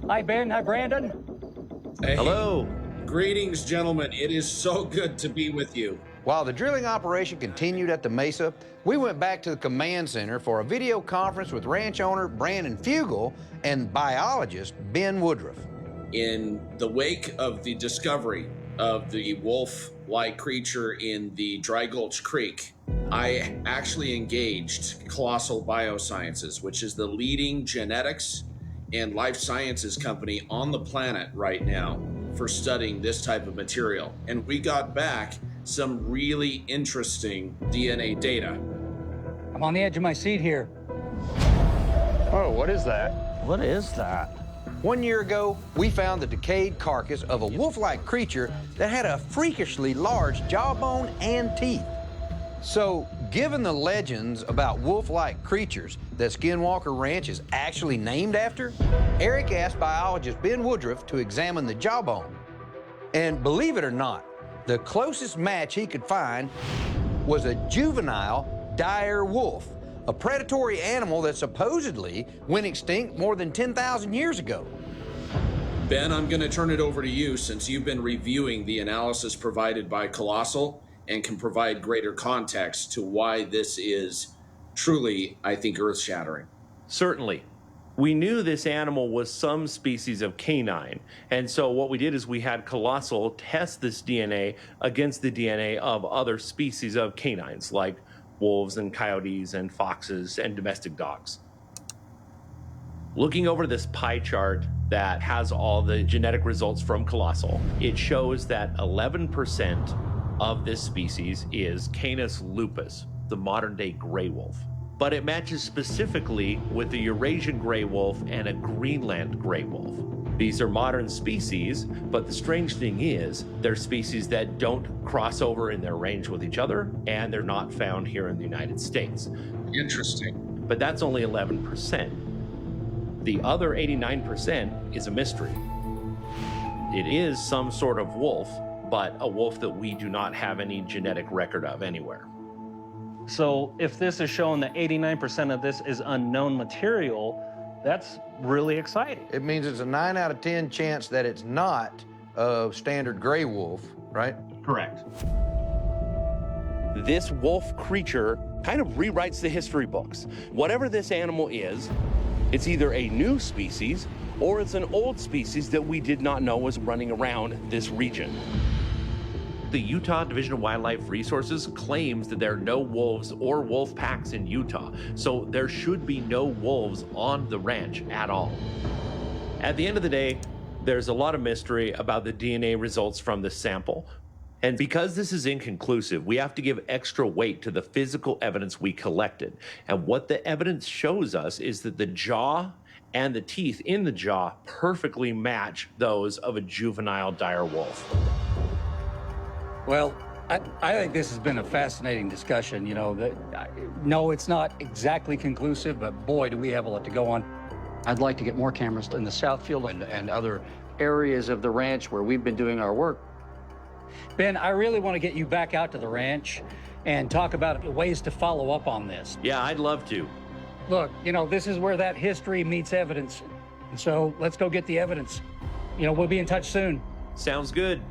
Hi, Ben. Hi, Brandon. Hey. Hello. Greetings, gentlemen. It is so good to be with you. While the drilling operation continued at the mesa, we went back to the command center for a video conference with ranch owner Brandon Fugel and biologist Ben Woodruff. In the wake of the discovery of the wolf-like creature in the Dry Gulch Creek, I actually engaged Colossal Biosciences, which is the leading genetics and life sciences company on the planet right now for studying this type of material. And we got back some really interesting DNA data. I'm on the edge of my seat here. Oh, what is that? What is that? 1 year ago, we found the decayed carcass of a wolf-like creature that had a freakishly large jawbone and teeth. So, given the legends about wolf-like creatures that Skinwalker Ranch is actually named after, Eric asked biologist Ben Woodruff to examine the jawbone. And believe it or not, the closest match he could find was a juvenile dire wolf, a predatory animal that supposedly went extinct more than 10,000 years ago. Ben, I'm going to turn it over to you since you've been reviewing the analysis provided by Colossal and can provide greater context to why this is truly, I think, earth-shattering. Certainly. We knew this animal was some species of canine, and so what we did is we had Colossal test this DNA against the DNA of other species of canines, like wolves and coyotes and foxes and domestic dogs. Looking over this pie chart that has all the genetic results from Colossal, it shows that 11% of this species is Canis lupus, the modern-day gray wolf. But it matches specifically with the Eurasian gray wolf and a Greenland gray wolf. These are modern species, but the strange thing is they're species that don't cross over in their range with each other, and they're not found here in the United States. Interesting. But that's only 11%. The other 89% is a mystery. It is some sort of wolf, but a wolf that we do not have any genetic record of anywhere. So if this is showing that 89% of this is unknown material, that's really exciting. It means it's a 9 out of 10 chance that it's not a standard gray wolf, right? Correct. This wolf creature kind of rewrites the history books. Whatever this animal is, it's either a new species or it's an old species that we did not know was running around this region. The Utah Division of Wildlife Resources claims that there are no wolves or wolf packs in Utah, so there should be no wolves on the ranch at all. At the end of the day, there's a lot of mystery about the DNA results from this sample. And because this is inconclusive, we have to give extra weight to the physical evidence we collected. And what the evidence shows us is that the jaw and the teeth in the jaw perfectly match those of a juvenile dire wolf. Well, I think this has been a fascinating discussion. You know, no, it's not exactly conclusive, but boy, do we have a lot to go on. I'd like to get more cameras in the South Field and other areas of the ranch where we've been doing our work. Ben, I really want to get you back out to the ranch and talk about ways to follow up on this. Yeah, I'd love to. Look, you know, this is where that history meets evidence. And so let's go get the evidence. You know, we'll be in touch soon. Sounds good.